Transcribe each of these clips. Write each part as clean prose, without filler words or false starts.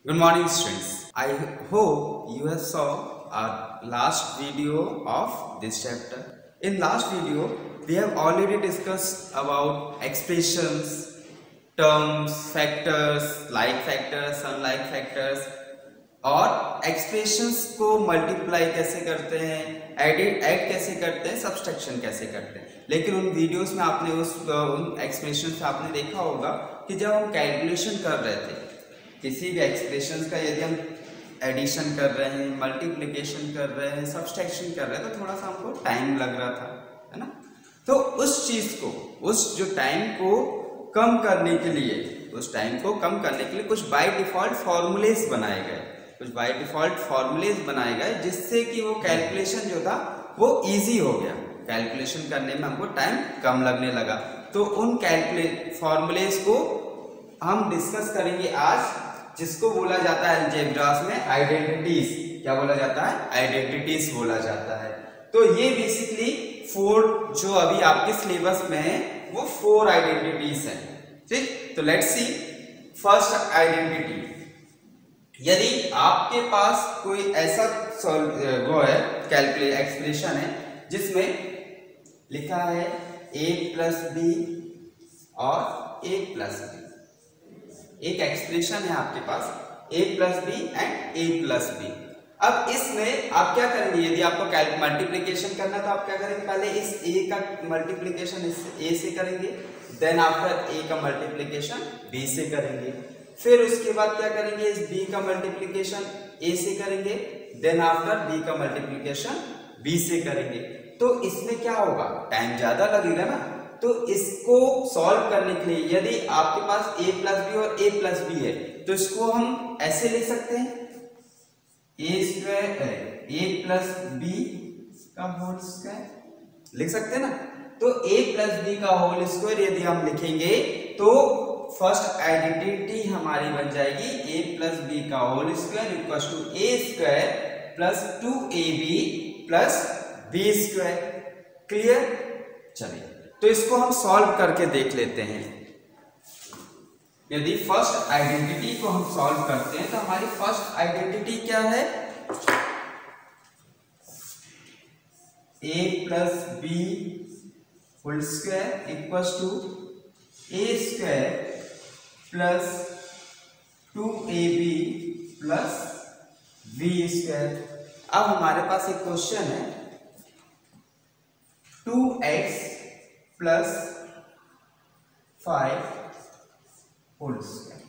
Good morning, students. I hope you have saw our last video of this chapter. In last video, we have already discussed about expressions, terms, factors, like factors, unlike factors, और expressions को multiply कैसे करते हैं, add कैसे करते हैं, subtraction कैसे करते हैं। लेकिन उन वीडियोस में आपने उन एक्सप्रेशंस पे आपने देखा होगा कि जब हम कैलकुलेशन कर रहे थे किसी भी एक्सप्रेशन का, यदि हम एडिशन कर रहे हैं, मल्टीप्लिकेशन कर रहे हैं, सब्सट्रैक्शन कर रहे हैं, तो थोड़ा सा हमको टाइम लग रहा था, है ना। तो उस चीज को, उस जो टाइम को कम करने के लिए, कुछ बाय डिफॉल्ट फॉर्मूलेस बनाए गए, जिससे कि वो कैलकुलेशन जो था वो इजी हो गया। कैलकुलेशन करने में हमको टाइम कम लगने लगा। तो उन फॉर्मूलेस को हम डिस्कस करेंगे आज, जिसको बोला जाता है अलजेब्रास में आइडेंटिटीज। क्या बोला जाता है? आइडेंटिटीज बोला जाता है। तो ये बेसिकली 4 जो अभी आपके सिलेबस में है वो 4 आइडेंटिटीज हैं। ठीक, तो लेट्स सी फर्स्ट आइडेंटिटी। यदि आपके पास कोई ऐसा वो है एक्सप्रेशन है जिसमें लिखा है a प्लस बी और a प्लस बी, एक एक्सप्रेशन है आपके पास a plus b and a plus b. अब इसमें आप क्या करेंगे, यदि आपको मल्टीप्लिकेशन करना तो आप क्या करेंगे, पहले इस a का मल्टीप्लिकेशन इस a से करेंगे, देन आफ्टर a का मल्टीप्लिकेशन b से करेंगे, फिर उसके बाद क्या करेंगे, इस b का मल्टीप्लिकेशन a से करेंगे, देन आफ्टर b का मल्टीप्लिकेशन b से करेंगे। तो इसमें क्या होगा, टाइम ज्यादा लगेगा ना। तो इसको सॉल्व करने के लिए यदि आपके पास a प्लस बी और a प्लस बी है तो इसको हम ऐसे लिख सकते हैं, a प्लस बी का होल स्क्वायर लिख सकते हैं ना। तो a प्लस बी का होल स्क्वायर यदि हम लिखेंगे तो फर्स्ट आइडेंटिटी हमारी बन जाएगी a प्लस बी का whole square equal to a square plus 2ab plus b square. Clear? चलिए, तो इसको हम सॉल्व करके देख लेते हैं। यदि फर्स्ट आइडेंटिटी को हम सॉल्व करते हैं तो हमारी फर्स्ट आइडेंटिटी क्या है, a plus b whole square equal to a square plus 2ab plus b square. अब हमारे पास एक क्वेश्चन है 2x प्लस 5 होल स्क्वायर।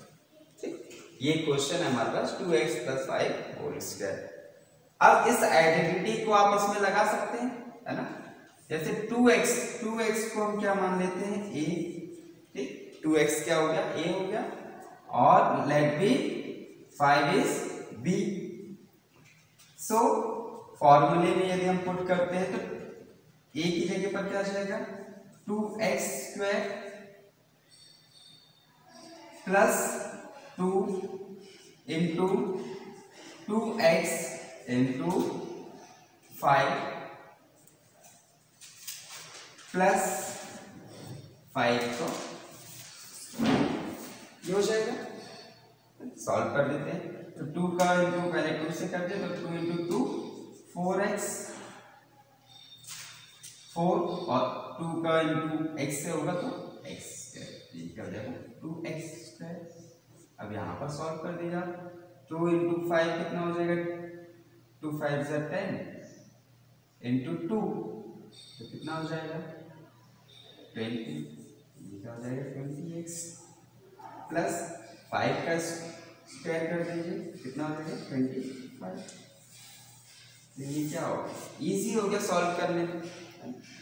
ठीक, ये क्वेश्चन है हमारे पास 2x प्लस 5 होल स्क्वायर। अब इस आइडेंटिटी को आप इसमें लगा सकते हैं, है ना। जैसे 2x को हम क्या मान लेते हैं, a। ठीक, 2x क्या हो गया, a हो गया, और लेट बी 5 इज b। सो फॉर्मूले में यदि हम पुट करते हैं तो a की जगह पर क्या जाएगा, 2x square plus 2 into 2x into 5 plus 5 को ये हो जाएगा। सॉल्व कर देते हैं तो 2 का इंटू पहले 2 से करते हैं तो 2 इंटू 2 4x, 4 और 2 का इंटू x से होगा तो x स्क्वायर कर देगा 2x स्क्वायर। अब यहाँ पर सॉल्व कर दिया, 2 इंटू 5 कितना हो जाएगा, 2 5 ज़ा 10 इंटू 2 तो कितना हो जाएगा 20, क्या हो जाएगा 20x प्लस 5 का स्क्वायर कर दीजिए, कितना हो जाएगा 25। ये क्या होगा, इजी हो गया सॉल्व करने में,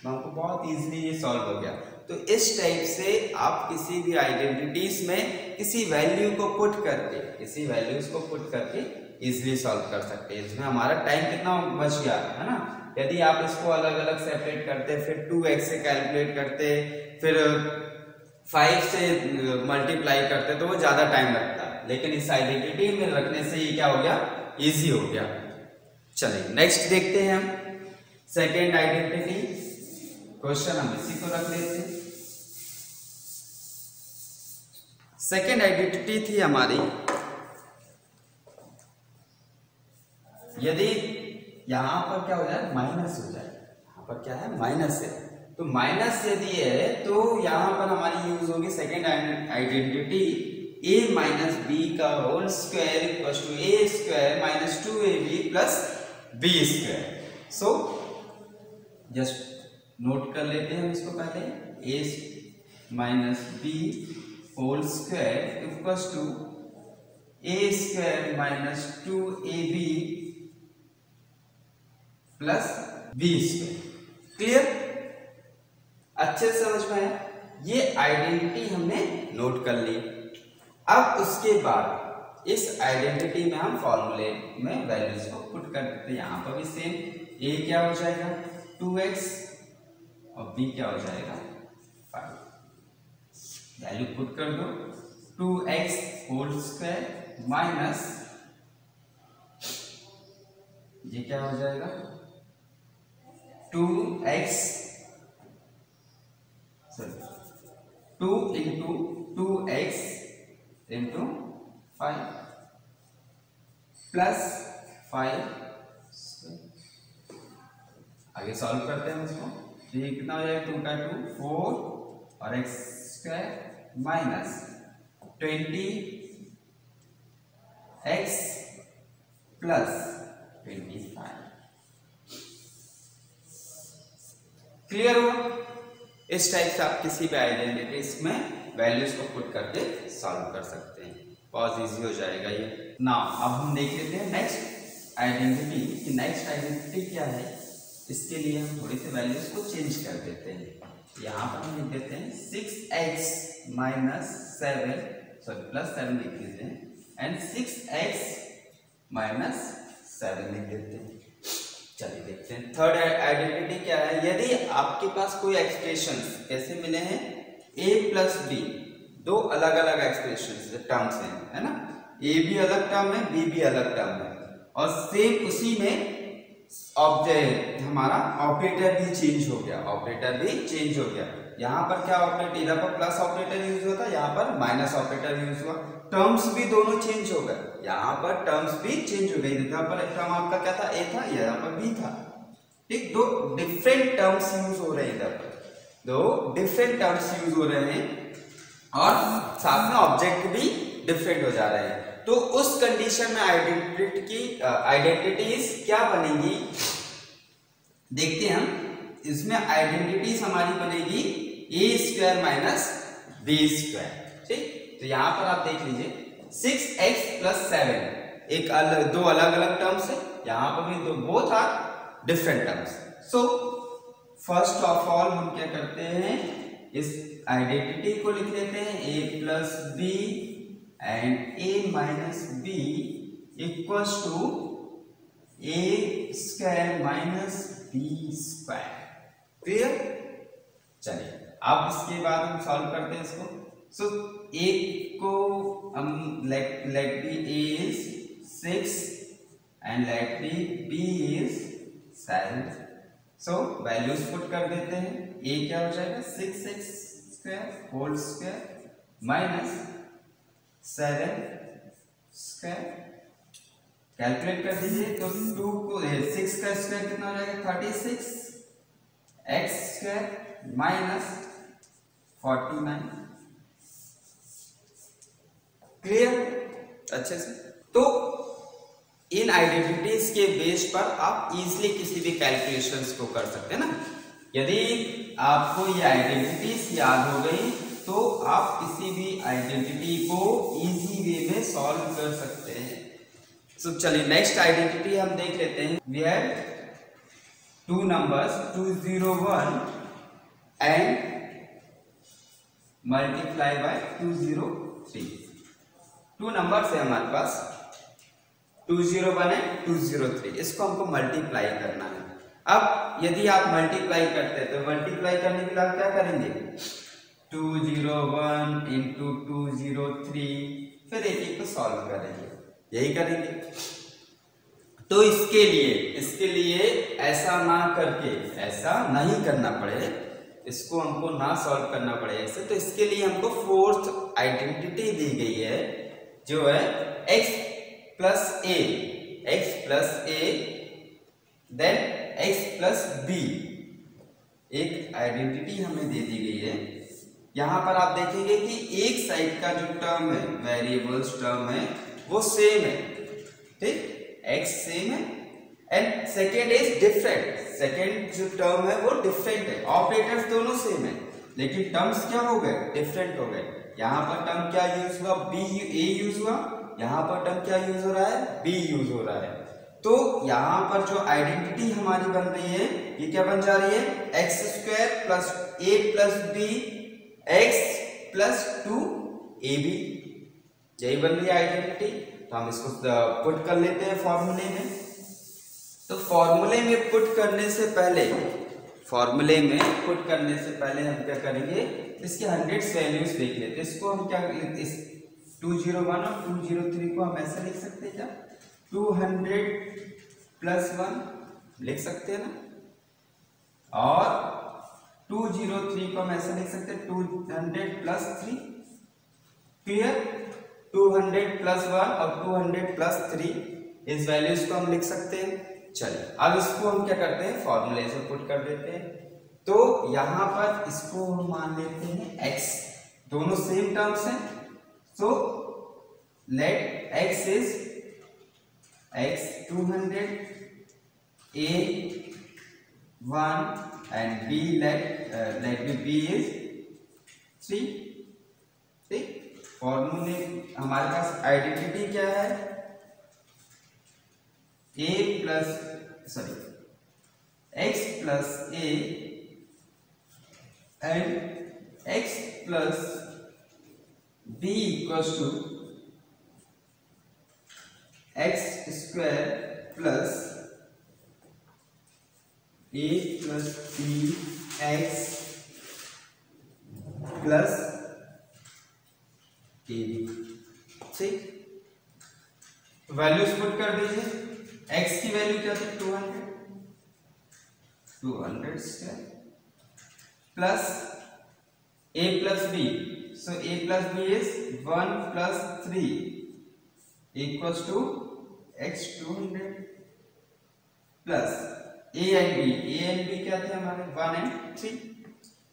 हमको बहुत इजीली ये सॉल्व हो गया। तो इस टाइप से आप किसी भी आइडेंटिटीज में किसी वैल्यूज को पुट करके इजीली सॉल्व कर सकते हैं। इसमें हमारा टाइम कितना बच गया, है ना। यदि आप इसको अलग अलग सेपरेट करते, फिर 2x से कैलकुलेट करते, फिर 5 से मल्टीप्लाई करते तो वो ज्यादा टाइम लगता है, लेकिन इस आइडेंटिटी में रखने से ये क्या हो गया, इजी हो गया। चलिए नेक्स्ट देखते हैं हम सेकेंड आइडेंटिटी। क्वेश्चन हम इसी को रख लेते हैं। सेकेंड आइडेंटिटी थी हमारी यदि यहाँ पर क्या हो जाए, माइनस हो जाए, यहाँ पर क्या है, माइनस है, तो माइनस यदि है तो यहाँ पर हमारी यूज होगी second identity, a minus B का whole square equal to A square minus 2ab plus B square. So just note कर लेते हैं हम इसको पहले, a minus B whole square equal to A square minus 2ab plus B square. Clear, अच्छे से समझ में आया? ये आइडेंटिटी हमने नोट कर ली। अब उसके बाद इस आइडेंटिटी में हम फॉर्मूले में वैल्यूज को पुट कर देते हैं। यहां पर भी सेम, a क्या हो जाएगा 2x और b क्या हो जाएगा 5। वैल्यू पुट कर दो, 2x होल स्क्वायर माइनस ये क्या हो जाएगा 2x 2 into 2x into 5 plus 5। आगे सॉल्व करते हैं इसको, तो ये कितना हो जाएगा 2 का 2 4 और x square minus 20x plus 25। Clear हुआ? इस टाइप से आप किसी भी आइडेंटिटीज में वैल्यूज को पुट करके सॉल्व कर सकते हैं, बहुत इजी हो जाएगा ये। नाउ अब हम देख लेते हैं नेक्स्ट आइडेंटिटी कि नेक्स्ट आइडेंटिटी क्या है। इसके लिए हम थोड़ी सी वैल्यूज को चेंज कर देते हैं। यहाँ पर हम लिख देते हैं 6x माइनस 7 सॉरी प्लस 7 लिख लेते हैं एंड 6x माइनस 7 लिख देते हैं। चलिए देखते हैं थर्ड आइडेंटिटी क्या है। यदि आपके पास कोई एक्सप्रेशन कैसे मिले हैं, a प्लस बी, दो अलग अलग एक्सप्रेशन टर्म्स हैं, है ना, a भी अलग टर्म है, b भी अलग टर्म है, और सेम उसी में ऑब्जेक्ट हमारा ऑपरेटर भी चेंज हो गया, ऑपरेटर भी चेंज हो गया। यहाँ पर क्या ऑपरेटर, इधर पर प्लस ऑपरेटर यूज होता है, यहाँ पर माइनस ऑपरेटर यूज हुआ, टर्म्स भी दोनों चेंज हो गए, यहाँ पर टर्म्स भी चेंज हो गई। इधर पर टर्म आपका क्या था, a था, यहाँ पर b था, ठीक, दो डिफरेंट टर्म्स यूज हो रहे हैं, इधर पर दो डिफरेंट टर्म्स यूज हो रहे हैं और साथ में ऑब्जेक्ट भी डिफरेंट हो जा रहे हैं। तो उस कंडीशन में आइडेंटिटीज क्या बनेगी देखते हैं हम। इसमें आइडेंटिटीज हमारी बनेगी a square minus B square, ठीक। तो यहां पर आप देख लीजिए 6x प्लस 7 एक अलग, दो अलग अलग टर्म्स है, यहां पर भी दो both are different terms. So first of all हम क्या करते हैं, इस आइडेंटिटी को लिख लेते हैं a plus b and a minus b equals to a square minus B square. Clear? चलिए अब इसके बाद हम सॉल्व करते हैं इसको। सो एक को हम let be a is 6 and let be b is 7। So values put कर देते हैं। a क्या हो जाएगा 6x square whole square minus 7 square, calculate कर दीजिए तो 2 को 6 का स्क्वायर कितना हो जाएगा 36 x स्क्वायर माइनस 49। क्लियर? अच्छे से। तो इन आइडेंटिटीज के बेस पर आप इजीली किसी भी कैलकुलेशंस को कर सकते हैं ना। यदि आपको ये आइडेंटिटीज याद हो गई तो आप किसी भी आइडेंटिटी को इजी वे में सॉल्व कर सकते हैं। सो चलिए नेक्स्ट आइडेंटिटी हम देख लेते हैं। We have two numbers 201 and multiply by 203। Two numbers है हमारे पास 201 एंड 203, इसको हमको मल्टीप्लाई करना है। अब यदि आप मल्टीप्लाई करते हैं तो मल्टीप्लाई करने के लिए आप क्या करेंगे 201 इंटू 203, फिर एक को सॉल्व करेंगे, यही करेंगे। तो इसके लिए ऐसा ना करके, ऐसा नहीं करना पड़े, इसको हमको ना सॉल्व करना पड़े ऐसे, तो इसके लिए हमको फोर्थ आइडेंटिटी दी गई है जो है x plus a x plus a then x plus b. एक आइडेंटिटी हमें दे दी गई है। यहां पर आप देखेंगे कि एक साइड का जो टर्म है, वेरिएबल्स टर्म है, वो सेम है, ठीक, एक्स सेम है and second is different. Second जो टर्म है वो डिफरेंट है। ऑपरेटर्स दोनों सेम है लेकिन टर्म्स क्या हो गए, डिफरेंट हो गए। यहाँ पर टर्म क्या यूज हुआ, बी ए यूज हुआ, यहाँ पर टर्म क्या यूज हो रहा है, बी यूज हो रहा है। तो यहाँ पर जो आइडेंटिटी हमारी बन रही है ये क्या बन जा रही है, X square plus A plus B X plus 2ab, यही बन रही है आइडेंटिटी। तो हम इसको पुट कर लेते हैं फॉर्मूले में। तो फॉर्मूले में पुट करने से पहले हम क्या करेंगे, इसके हंड्रेड्स वैल्यूज देख लेते हैं। इसको हम क्या लिखते हैं, 201 और 203 को हम ऐसे लिख सकते हैं क्या, 200 प्लस 1 लिख सकते हैं ना, और 203 को हम ऐसे लिख सकते हैं 200 प्लस 3। क्लियर, 200 प्लस 1 और 200 प्लस 3 इस वैल्यूज को हम लिख सकते हैं। चलिए अब इसको हम क्या करते हैं, फॉर्मूले से पुट कर देते हैं। तो यहां पर इसको हम मान लेते हैं x, दोनों सेम टर्म्स हैं। So let x is x 200, a 1 and b let b is 3। ठीक, फॉर्मूले हमारे पास आइडेंटिटी क्या है, x plus a and x plus b equals to x square plus a plus b x plus a। ठीक, values put कर दीजिए। x की value क्या थी, 200 square plus a plus b, so a plus b is 1 plus 3 equals to x 200 plus a and b क्या थे हमारे, 1 and 3,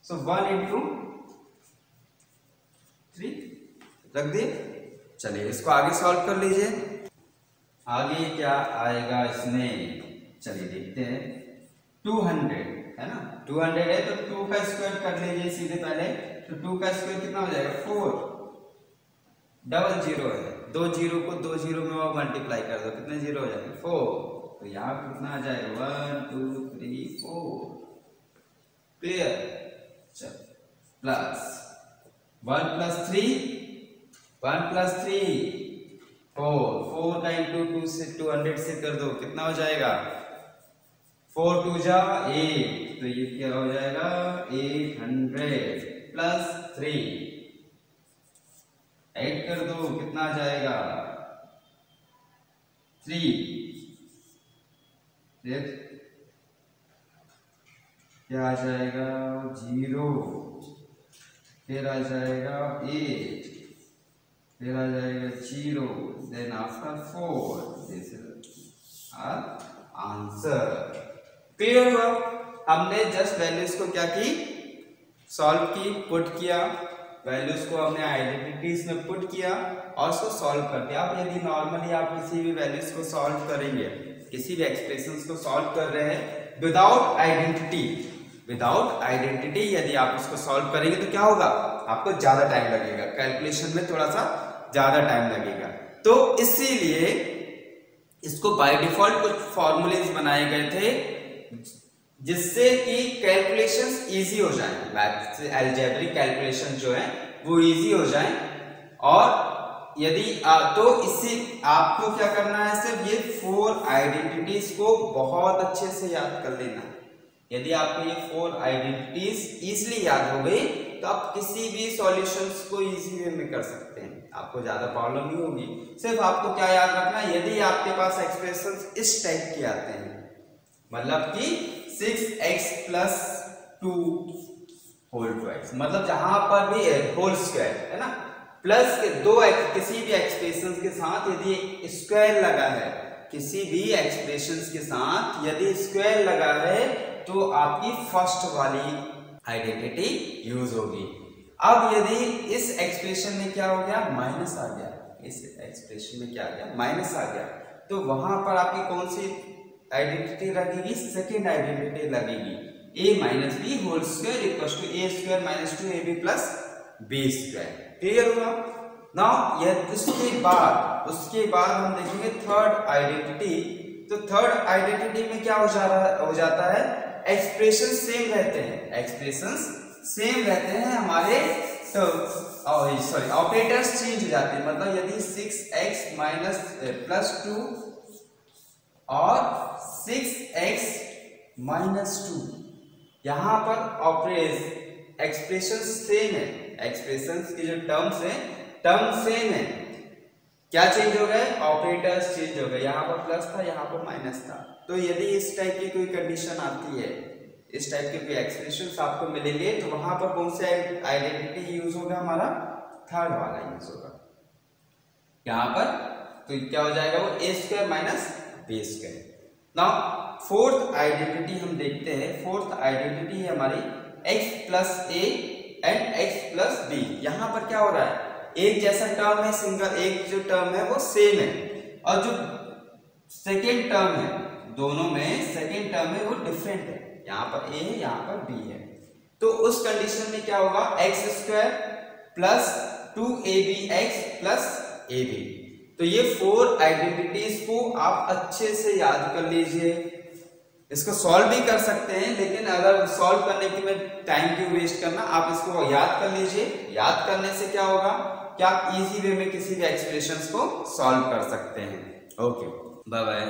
so 1 into 3 रख दिए। चलिए इसको आगे सॉल्व कर लीजिए, आगे क्या आएगा इसमें, चलिए देखते हैं। 200 है ना, 200 है तो 2 का स्क्वायर कर लीजिए सीधे पहले। तो 2 का स्क्वायर कितना हो जाएगा, 4, डबल जीरो है, 2 जीरो को 2 जीरो में और मल्टीप्लाई कर दो, कितने जीरो हो जाएंगे, 4। तो यहाँ कितना आ जाएगा, 1 2 3 4। क्लियर, चल प्लस 1 प्लस 3 4 का इंटू 2 से 200 से कर दो, कितना हो जाएगा, 4 2 जा 8, तो ये क्या हो जाएगा 800 प्लस 3, 8 कर दो, कितना आ जाएगा 3, क्या आ जाएगा 0, फिर आ जाएगा 8, फिर आ जाएगा 0, then after 4, this is our answer. Clear हुआ, हमने जस्ट वैल्यूज को क्या की, सॉल्व की, पुट किया, वैल्यूज को हमने आइडेंटिटीज में पुट किया और उसको सॉल्व कर दिया। अब यदि नॉर्मली आप किसी भी वैल्यूज को सॉल्व करेंगे, किसी भी एक्सप्रेशंस को सॉल्व कर रहे हैं विदाउट आइडेंटिटी यदि आप उसको सॉल्व करेंगे तो क्या होगा, आपको ज्यादा टाइम लगेगा, कैलकुलेशन में थोड़ा सा ज्यादा टाइम लगेगा। तो इसीलिए इसको बाय डिफॉल्ट कुछ फॉर्मूलेज बनाए गए थे जिससे कि कैलकुलेशंस इजी हो जाए, मैथ्स अलजेब्रिक कैलकुलेशन जो है वो इजी हो जाए। और यदि तो इसी आपको क्या करना है, सिर्फ ये 4 आइडेंटिटीज को बहुत अच्छे से याद कर लेना। यदि आपको ये 4 आइडेंटिटीज इजीली याद हो गई तो आप किसी भी सॉल्यूशंस को इजी वे में कर सकते हैं, आपको ज्यादा प्रॉब्लम नहीं होगी। सिर्फ आपको क्या याद रखना, यदि आपके पास एक्सप्रेशंस इस टाइप के आते हैं, मतलब कि 6x प्लस 2 होल ट्वाइस, मतलब जहां पर भी होल स्क्वायर है ना, प्लस के दो किसी भी एक्सप्रेशन के साथ यदि स्क्वायर लगा है किसी भी एक्सप्रेशंस के साथ यदि स्क्वायर लगा है तो आपकी फर्स्ट वाली आइडेंटिटी यूज होगी। अब यदि इस एक्सप्रेशन में क्या हो गया, माइनस आ गया, इस एक्सप्रेशन में क्या आ गया, माइनस आ गया, तो वहां पर आपकी कौन सी आइडेंटिटी लगेगी, सेकेंड आइडेंटिटी लगेगी, a minus B whole square equal to A square minus 2ab plus B square. Clear हुआ? नाउ यह उसके बाद हम देखेंगे थर्ड आइडेंटिटी। तो थर्ड आइडेंटिटी में क्या हो जाता है, एक्सप्रेशन सेम रहते हैं, एक्सप्रेशंस सेम रहते हैं हमारे, सॉरी ऑपरेटर्स चेंज हो जाते हैं। मतलब यदि 6x माइनस प्लस 2 और 6x माइनस 2, यहां पर एक्सप्रेशन सेम है, एक्सप्रेशंस की जो टर्म्स है टर्म सेम है, क्या चेंज हो गए, ऑपरेटर्स चेंज हो गए, यहाँ पर प्लस था यहाँ पर माइनस था। तो यदि इस टाइप की कोई कंडीशन आती है, इस टाइप के कोई एक्सप्रेशंस आपको मिलेंगे, तो वहां पर कौन सा आइडेंटिटी यूज होगा, हमारा थर्ड वाला यूज होगा यहाँ पर। तो क्या हो जाएगा वो, A square minus B square. Now fourth identity हम देखते हैं। फोर्थ आइडेंटिटी है हमारी x plus A and x plus B. यहाँ पर क्या हो रहा है, एक जैसा टर्म है, सिंगल एक जो टर्म है वो सेम है, और जो सेकेंड टर्म है, दोनों में सेकेंड टर्म है वो डिफरेंट है, यहाँ पर a है यहाँ पर b है। तो उस कंडीशन में क्या होगा, x square plus 2abx plus ab। तो ये 4 आइडेंटिटीज को आप अच्छे से याद कर लीजिए। इसको सॉल्व भी कर सकते हैं, लेकिन अगर सॉल्व करने के में टाइम क्यों वेस्ट करना, आप इसको याद कर लीजिए। याद करने से क्या होगा कि आप इजी वे में किसी भी एक्सप्रेशंस को सॉल्व कर सकते हैं। Okay, bye bye.